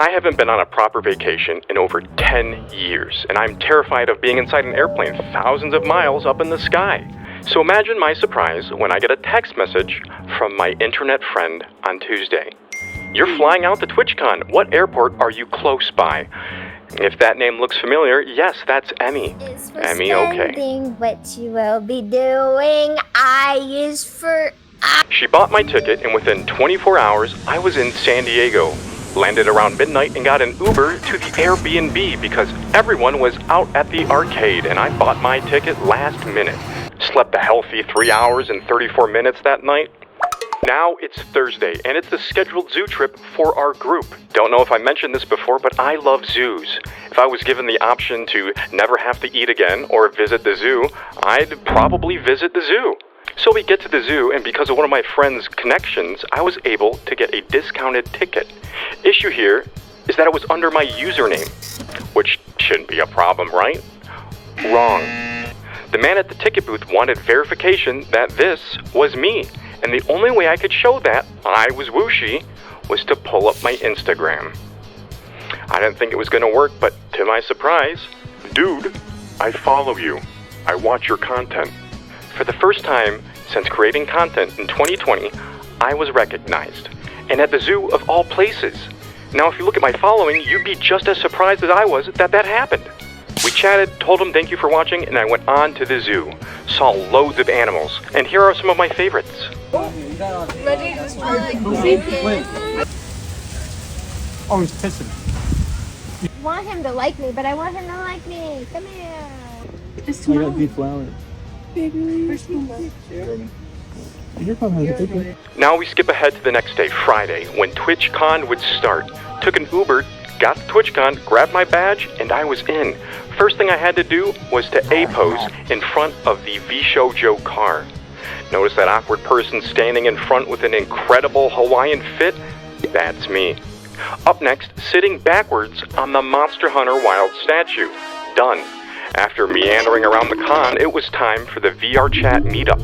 I haven't been on a proper vacation in over 10 years, and I'm terrified of being inside an airplane thousands of miles up in the sky. So imagine my surprise when I get a text message from my internet friend on Tuesday. You're flying out to TwitchCon. What airport are you close by? If that name looks familiar, yes, that's Emmy. Emmy, okay. What you will be doing, I is for... She bought my ticket, and within 24 hours, I was in San Diego. Landed around midnight and got an Uber to the Airbnb because everyone was out at the arcade, and I bought my ticket last minute. Slept a healthy 3 hours and 34 minutes that night. Now it's Thursday, and it's a scheduled zoo trip for our group. Don't know if I mentioned this before, but I love zoos. If I was given the option to never have to eat again or visit the zoo, I'd probably visit the zoo. So we get to the zoo, and because of one of my friend's connections, I was able to get a discounted ticket. Issue here is that it was under my username, which shouldn't be a problem, right? Wrong. The man at the ticket booth wanted verification that this was me, and the only way I could show that I was Wuushie was to pull up my Instagram. I didn't think it was going to work, but to my surprise, dude, I follow you. I watch your content. For the first time since creating content in 2020, I was recognized, and at the zoo of all places. Now, if you look at my following, you'd be just as surprised as I was that that happened. We chatted, told him thank you for watching, and I went on to the zoo. Saw loads of animals, and here are some of my favorites. Ready to strike. Oh, he's pissing. I want him to like me, but I want him to like me. Come here. I got deflowered. Now we skip ahead to the next day, Friday, when TwitchCon would start. Took an Uber, got to TwitchCon, grabbed my badge, and I was in. First thing I had to do was to A-pose in front of the V-Show Joe car. Notice that awkward person standing in front with an incredible Hawaiian fit? That's me. Up next, sitting backwards on the Monster Hunter Wild statue. Done. After meandering around the con, it was time for the VR chat meetup.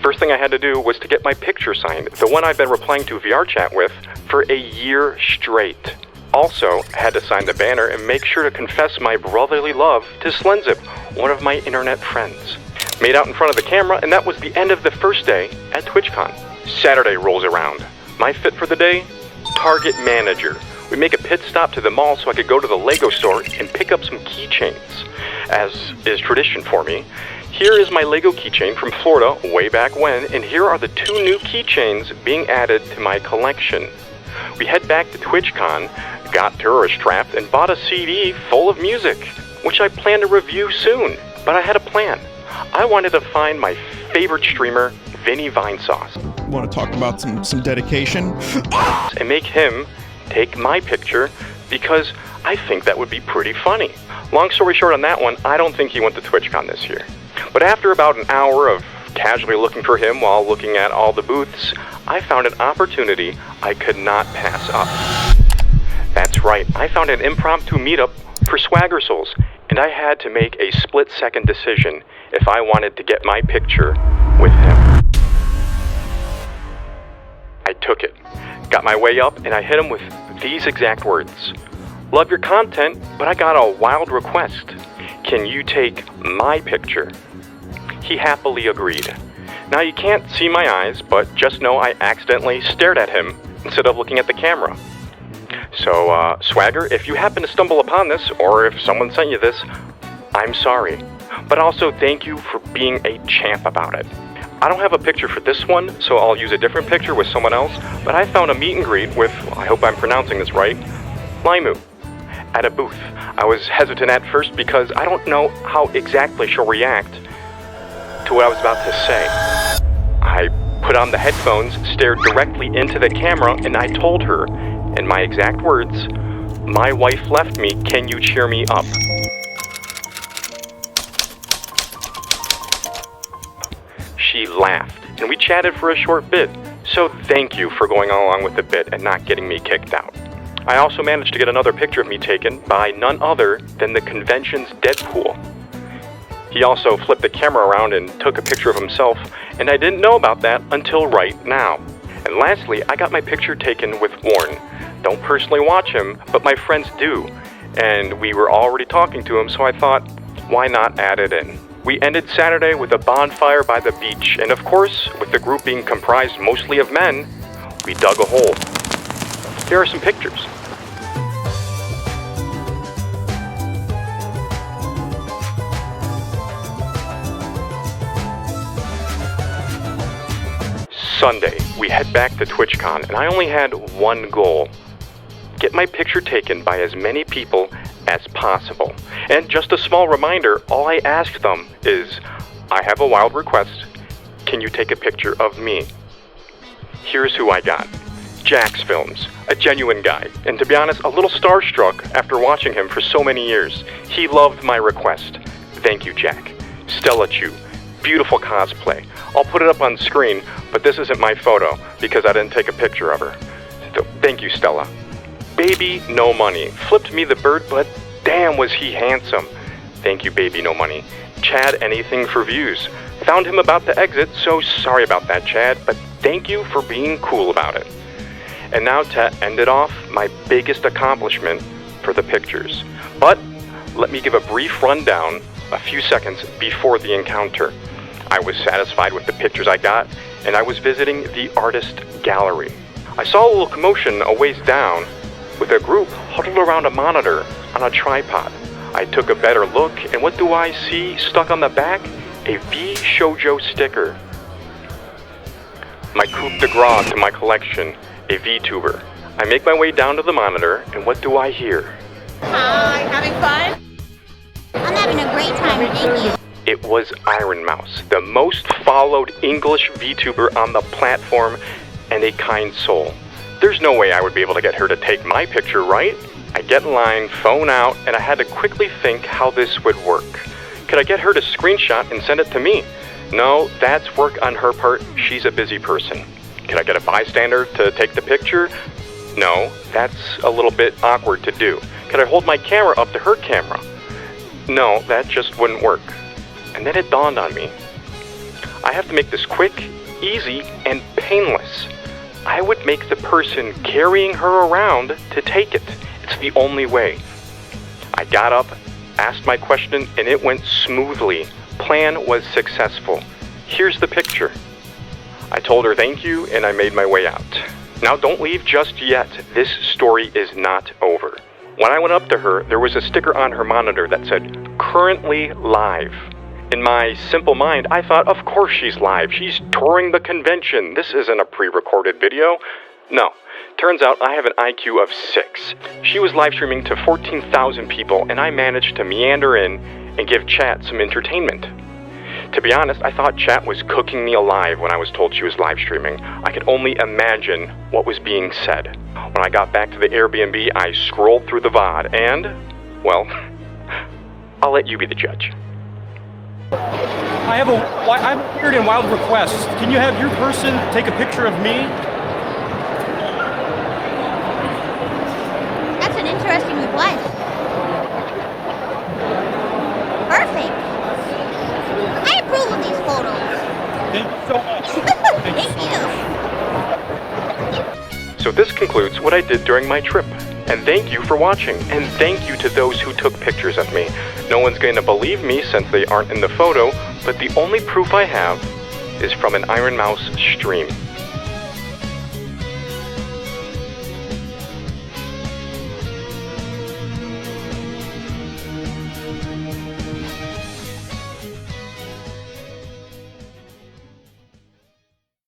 First thing I had to do was to get my picture signed, the one I've been replying to VR chat with for a year straight. Also, had to sign the banner and make sure to confess my brotherly love to Slenzip, one of my internet friends. Made out in front of the camera, and that was the end of the first day at TwitchCon. Saturday rolls around. My fit for the day? Target manager. We make a pit stop to the mall so I could go to the Lego store and pick up some keychains. As is tradition for me, here is my Lego keychain from Florida way back when, and here are the 2 new keychains being added to my collection. We head back to TwitchCon, got tourist trapped, and bought a CD full of music, which I plan to review soon, but I had a plan. I wanted to find my favorite streamer, Vinny Vinesauce. Want to talk about some dedication? And make him take my picture because I think that would be pretty funny. Long story short on that one, I don't think he went to TwitchCon this year. But after about an hour of casually looking for him while looking at all the booths, I found an opportunity I could not pass up. That's right, I found an impromptu meetup for Swagger Souls, and I had to make a split-second decision if I wanted to get my picture with him. I took it, got my way up, and I hit him with these exact words. Love your content, but I got a wild request. Can you take my picture? He happily agreed. Now you can't see my eyes, but just know I accidentally stared at him instead of looking at the camera. So, Swagger, if you happen to stumble upon this, or if someone sent you this, I'm sorry. But also thank you for being a champ about it. I don't have a picture for this one, so I'll use a different picture with someone else, but I found a meet and greet with, I hope I'm pronouncing this right, Limu, at a booth. I was hesitant at first because I don't know how exactly she'll react to what I was about to say. I put on the headphones, stared directly into the camera, and I told her, in my exact words, my wife left me, can you cheer me up? She laughed, and we chatted for a short bit, so thank you for going along with the bit and not getting me kicked out. I also managed to get another picture of me taken by none other than the convention's Deadpool. He also flipped the camera around and took a picture of himself, and I didn't know about that until right now. And lastly, I got my picture taken with Warren, Don't personally watch him, but my friends do. And we were already talking to him, so I thought, why not add it in? We ended Saturday with a bonfire by the beach, and of course, with the group being comprised mostly of men, we dug a hole. Here are some pictures. Sunday, we head back to TwitchCon, and I only had one goal. Get my picture taken by as many people as possible. And just a small reminder, all I asked them is, I have a wild request. Can you take a picture of me? Here's who I got. Jack's Films, a genuine guy, and to be honest, a little starstruck after watching him for so many years. He loved my request. Thank you, Jack. Stella Chu, beautiful cosplay. I'll put it up on screen, but this isn't my photo because I didn't take a picture of her. So, thank you, Stella. Baby No Money, flipped me the bird, but damn was he handsome. Thank you, Baby No Money. Chad Anything for Views. Found him about to exit, so sorry about that, Chad, but thank you for being cool about it. And now to end it off, my biggest accomplishment for the pictures. But let me give a brief rundown a few seconds before the encounter. I was satisfied with the pictures I got, and I was visiting the artist gallery. I saw a little commotion a ways down with a group huddled around a monitor on a tripod. I took a better look, and what do I see stuck on the back? A V Shoujo sticker. My coup de grace to my collection, a VTuber. I make my way down to the monitor, and what do I hear? Hi, having fun? I'm having a great time, thank you. It was Iron Mouse, the most followed English VTuber on the platform, and a kind soul. There's no way I would be able to get her to take my picture, right? I get in line, phone out, and I had to quickly think how this would work. Could I get her to screenshot and send it to me? No, that's work on her part. She's a busy person. Could I get a bystander to take the picture? No, that's a little bit awkward to do. Could I hold my camera up to her camera? No, that just wouldn't work. And then it dawned on me. I have to make this quick, easy, and painless. I would make the person carrying her around to take it. It's the only way. I got up, asked my question, and it went smoothly. Plan was successful. Here's the picture. I told her thank you, and I made my way out. Now don't leave just yet. This story is not over. When I went up to her, there was a sticker on her monitor that said, currently live. In my simple mind, I thought, of course she's live. She's touring the convention. This isn't a pre-recorded video. No. Turns out I have an IQ of 6. She was live streaming to 14,000 people, and I managed to meander in and give chat some entertainment. To be honest, I thought chat was cooking me alive when I was told she was live streaming. I could only imagine what was being said. When I got back to the Airbnb, I scrolled through the VOD, and, well, I'll let you be the judge. I have a weird and wild request. Can you have your person take a picture of me? That's an interesting request. Perfect. I approve of these photos. Thank you so much. Thank you. So this concludes what I did during my trip. And thank you for watching, and thank you to those who took pictures of me. No one's going to believe me since they aren't in the photo, but the only proof I have is from an Iron Mouse stream.